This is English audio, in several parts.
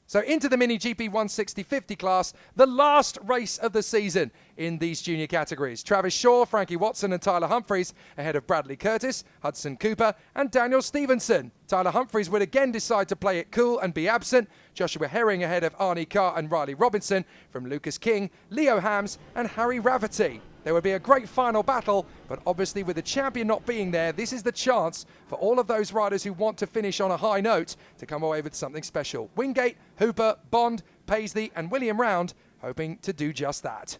So into the MiniGP 160/50 class, the last race of the season in these junior categories. Travis Shaw, Frankie Watson and Tyler Humphries ahead of Bradley Curtis, Hudson Cooper and Daniel Stevenson. Tyler Humphries would again decide to play it cool and be absent. Joshua Herring ahead of Arnie Carr and Riley Robinson from Lucas King, Leo Hams and Harry Rafferty. There would be a great final battle, but obviously with the champion not being there, this is the chance for all of those riders who want to finish on a high note to come away with something special. Wingate, Hooper, Bond, Paisley and William Round hoping to do just that.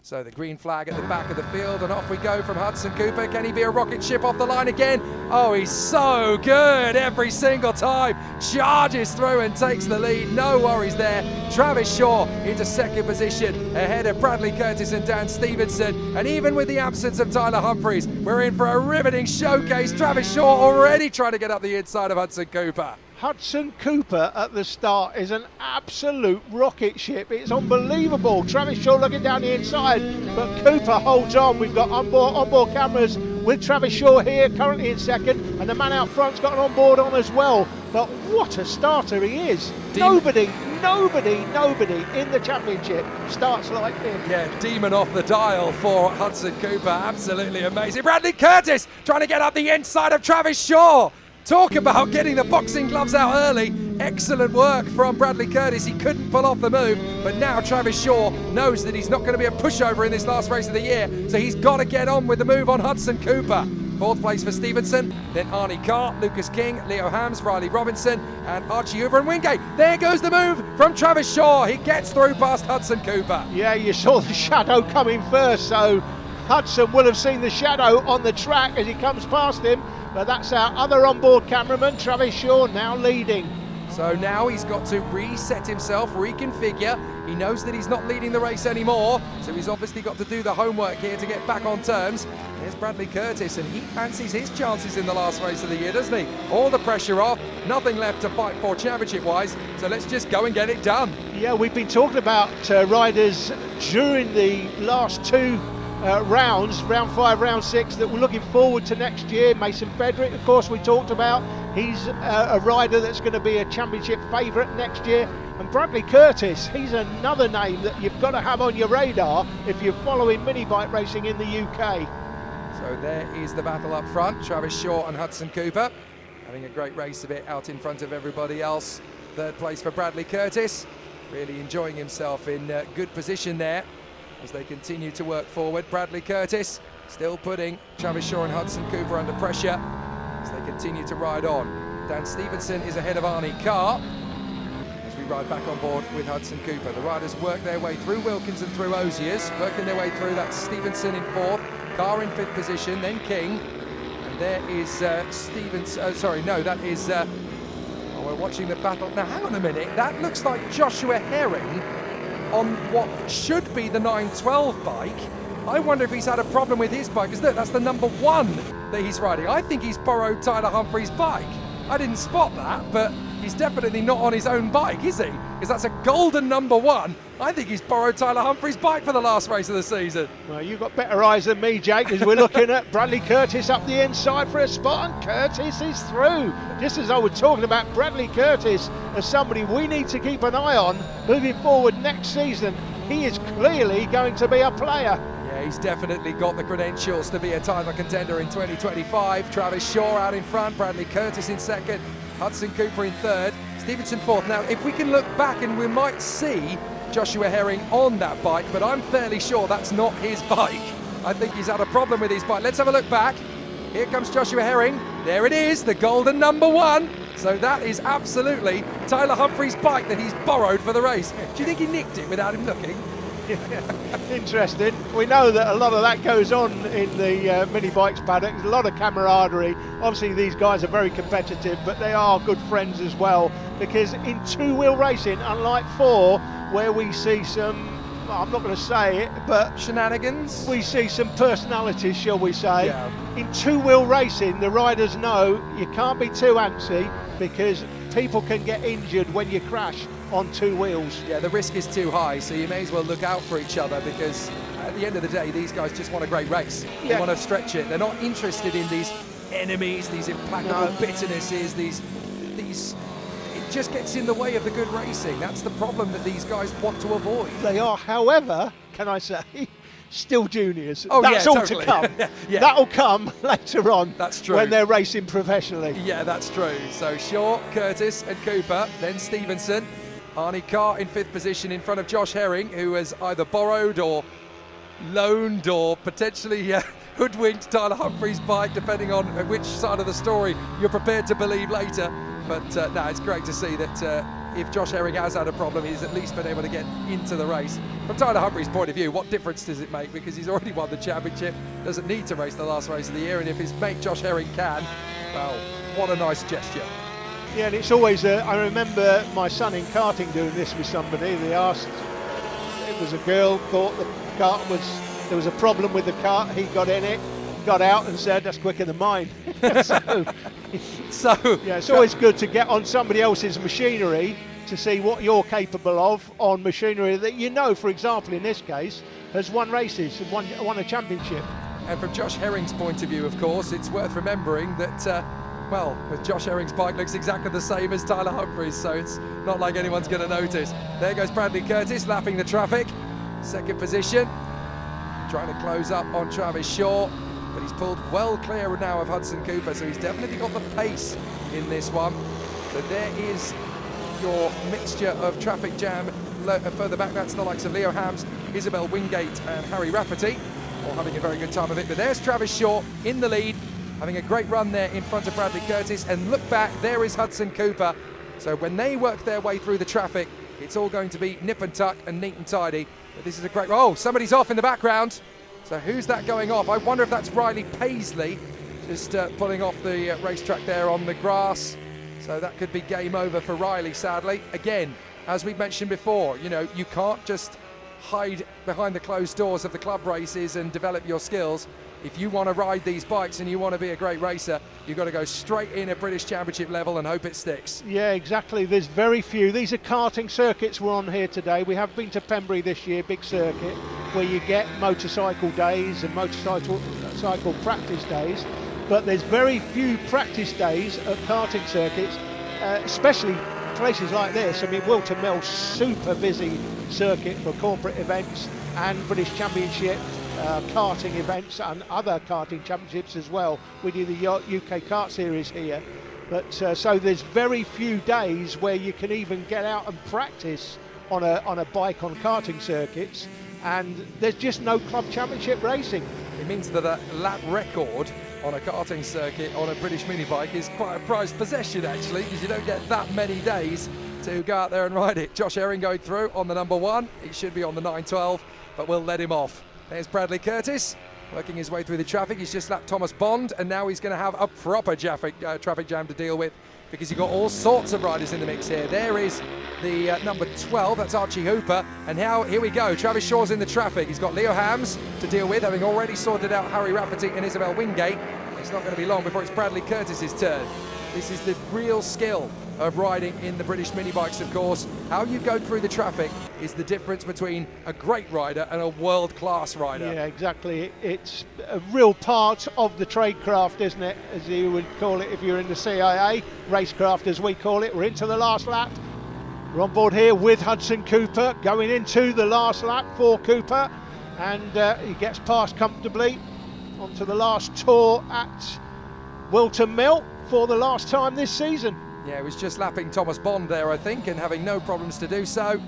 So the green flag at the back of the field, and off we go from Hudson Cooper. Can he be a rocket ship off the line again? Oh, he's so good every single time. Charges through and takes the lead. No worries there. Travis Shaw into second position ahead of Bradley Curtis and Dan Stevenson. And even with the absence of Tyler Humphries, we're in for a riveting showcase. Travis Shaw already trying to get up the inside of Hudson Cooper. Hudson Cooper at the start is an absolute rocket ship. It's unbelievable. Travis Shaw looking down the inside, but Cooper holds on. We've got onboard cameras with Travis Shaw here, currently in second, and the man out front's got an onboard on as well. But what a starter he is. Nobody in the championship starts like him. Yeah, demon off the dial for Hudson Cooper. Absolutely amazing. Bradley Curtis trying to get up the inside of Travis Shaw. Talk about getting the boxing gloves out early. Excellent work from Bradley Curtis. He couldn't pull off the move, but now Travis Shaw knows that he's not going to be a pushover in this last race of the year, so he's got to get on with the move on Hudson Cooper. Fourth place for Stevenson, then Arnie Carr, Lucas King, Leo Hams, Riley Robinson and Archie Hoover and Wingate. There goes the move from Travis Shaw. He gets through past Hudson Cooper. Yeah, you saw the shadow coming first, so Hudson will have seen the shadow on the track as he comes past him. But that's our other onboard cameraman, Travis Shaw, now leading. So now he's got to reset himself, reconfigure. He knows that he's not leading the race anymore, so he's obviously got to do the homework here to get back on terms. There's Bradley Curtis, and he fancies his chances in the last race of the year, doesn't he? All the pressure off, nothing left to fight for championship-wise, so let's just go and get it done. Yeah, we've been talking about riders during the last two rounds, round 5, round 6, that we're looking forward to next year. Mason Frederick, of course, we talked about. He's a rider that's going to be a championship favourite next year. And Bradley Curtis, he's another name that you've got to have on your radar if you're following mini bike racing in the UK. So there is the battle up front. Travis Shaw and Hudson Cooper having a great race of it out in front of everybody else. Third place for Bradley Curtis, really enjoying himself in good position there as they continue to work forward. Bradley Curtis still putting Travis Shaw and Hudson Cooper under pressure as they continue to ride on. Dan Stevenson is ahead of Arnie Carr as we ride back on board with Hudson Cooper. The riders work their way through Wilkins and through Oziers, working their way through. That's Stevenson in fourth, Carr in fifth position, then King. And there is we're watching the battle. Now hang on a minute, that looks like Joshua Herring on what should be the 912 bike. I wonder if he's had a problem with his bike, because look, that's the number 1 that he's riding. I think he's borrowed Tyler Humphries' bike. I didn't spot that, but he's definitely not on his own bike, is he? Because that's a golden number 1. I think he's borrowed Tyler Humphries' bike for the last race of the season. Well, you've got better eyes than me, Jake, as we're looking at Bradley Curtis up the inside for a spot, and Curtis is through. Just as I was talking about Bradley Curtis as somebody we need to keep an eye on moving forward next season. He is clearly going to be a player. Yeah, he's definitely got the credentials to be a title contender in 2025. Travis Shaw out in front, Bradley Curtis in second, Hudson Cooper in third, Stevenson fourth. Now, if we can look back, and we might see Joshua Herring on that bike, but I'm fairly sure that's not his bike. I think he's had a problem with his bike. Let's have a look back. Here comes Joshua Herring. There it is, the golden number 1. So that is absolutely Tyler Humphries' bike that he's borrowed for the race. Do you think he nicked it without him looking? Interesting. We know that a lot of that goes on in the mini bikes paddock. There's a lot of camaraderie. Obviously these guys are very competitive, but they are good friends as well, because in two-wheel racing, unlike four, where we see some, I'm not going to say it, but shenanigans, we see some personalities, shall we say. Yeah. In two-wheel racing, the riders know you can't be too antsy, because people can get injured when you crash on two wheels. Yeah, the risk is too high, so you may as well look out for each other, because at the end of the day, these guys just want a great race. They want to stretch it. They're not interested in these enemies, these implacable bitternesses, these just gets in the way of the good racing. That's the problem that these guys want to avoid. They are, however, can I say, still juniors. Oh, that's yeah, all totally. to come. Yeah. That'll come later on. That's true. When they're racing professionally. Yeah, that's true. So Shaw, Curtis and Cooper, then Stevenson. Arnie Carr in 5th position in front of Josh Herring, who has either borrowed or loaned or potentially hoodwinked Tyler Humphrey's bike, depending on which side of the story you're prepared to believe later. But no, it's great to see that if Josh Herring has had a problem, he's at least been able to get into the race. From Tyler Humphrey's point of view, what difference does it make? Because he's already won the championship, doesn't need to race the last race of the year, and if his mate Josh Herring can, well, what a nice gesture. Yeah, and it's always, I remember my son in karting doing this with somebody. They asked, it was a girl, thought the kart there was a problem with the kart, he got in it, got out and said, that's quicker than mine. So yeah, it's always good to get on somebody else's machinery to see what you're capable of on machinery that you know, for example, in this case, has won races and won a championship. And from Josh Herring's point of view, of course, it's worth remembering that well, with Josh Herring's bike looks exactly the same as Tyler Humphrey's, so it's not like anyone's going to notice. There goes Bradley Curtis, lapping the traffic. 2nd position, trying to close up on Travis Shaw, but he's pulled well clear now of Hudson Cooper, so he's definitely got the pace in this one. So there is your mixture of traffic jam. Further back, that's the likes of Leo Hams, Isabel Wingate and Harry Rafferty, all having a very good time of it. But there's Travis Shaw in the lead, having a great run there in front of Bradley Curtis, and look back, there is Hudson Cooper. So when they work their way through the traffic, it's all going to be nip and tuck and neat and tidy. But this is a great, oh, somebody's off in the background. So who's that going off? I wonder if that's Riley Paisley, just pulling off the racetrack there on the grass. So that could be game over for Riley, sadly. Again, as we mentioned before, you know, you can't just hide behind the closed doors of the club races and develop your skills. If you want to ride these bikes and you want to be a great racer, you've got to go straight in at British Championship level and hope it sticks. Yeah, exactly. There's very few. These are karting circuits we're on here today. We have been to Pembury this year, big circuit, where you get motorcycle days and motorcycle practice days. But there's very few practice days at karting circuits, especially places like this. I mean, Wilton Mill's super busy circuit for corporate events and British Championship karting events and other karting championships as well. We do the UK Kart Series here, but so there's very few days where you can even get out and practice on a bike on karting circuits, and there's just no club championship racing. It means that a lap record on a karting circuit on a British mini bike is quite a prized possession, actually, because you don't get that many days to go out there and ride it. Josh Herring going through on the number 1. He should be on the 912, but we'll let him off. There's Bradley Curtis working his way through the traffic. He's just lapped Thomas Bond, and now he's going to have a proper traffic jam to deal with, because you've got all sorts of riders in the mix here. There is the number 12, that's Archie Hooper, and now here we go. Travis Shaw's in the traffic. He's got Leo Hams to deal with, having already sorted out Harry Rafferty and Isabel Wingate. It's not going to be long before it's Bradley Curtis's turn. This is the real skill of riding in the British mini bikes, of course. How you go through the traffic is the difference between a great rider and a world-class rider. Yeah, exactly. It's a real part of the tradecraft, isn't it, as you would call it if you're in the CIA, racecraft as we call it. We're into the last lap. We're on board here with Hudson Cooper, going into the last lap for Cooper, and he gets past comfortably onto the last tour at Wilton Mill for the last time this season. Yeah, he was just lapping Thomas Bond there, I think, and having no problems to do so.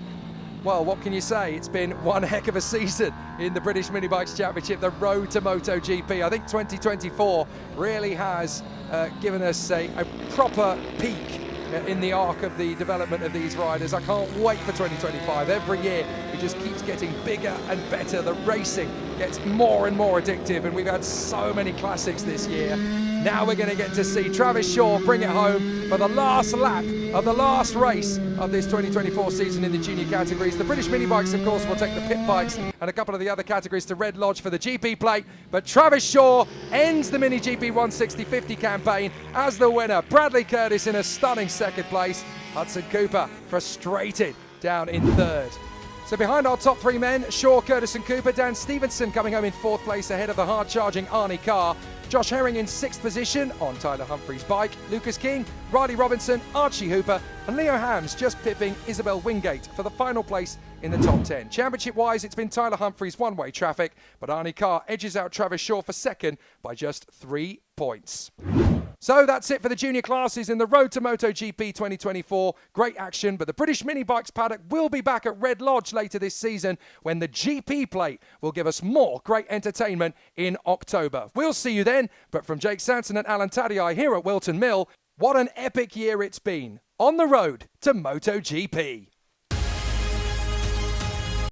Well, what can you say? It's been one heck of a season in the British Minibikes Championship, the road to MotoGP. I think 2024 really has given us a proper peak in the arc of the development of these riders. I can't wait for 2025. Every year it just keeps getting bigger and better. The racing gets more and more addictive, and we've had so many classics this year. Now we're going to get to see Travis Shaw bring it home for the last lap of the last race of this 2024 season in the junior categories. The British mini bikes, of course, will take the pit bikes and a couple of the other categories to Red Lodge for the GP plate. But Travis Shaw ends the MiniGP 160-50 campaign as the winner. Bradley Curtis in a stunning second place. Hudson Cooper frustrated down in third. So behind our top three men, Shaw, Curtis and Cooper, Dan Stevenson coming home in 4th place ahead of the hard-charging Arnie Carr. Josh Herring in 6th position on Tyler Humphrey's bike. Lucas King, Riley Robinson, Archie Hooper and Leo Hams just pipping Isabel Wingate for the final place in the top 10. Championship-wise, it's been Tyler Humphrey's one-way traffic, but Arnie Carr edges out Travis Shaw for 2nd by just 3 points. So that's it for the junior classes in the Road to MotoGP 2024. Great action, but the British Minibikes paddock will be back at Red Lodge later this season when the GP plate will give us more great entertainment in October. We'll see you then, but from Jake Sanson and Alan Tadei here at Wilton Mill, what an epic year it's been on the road to MotoGP.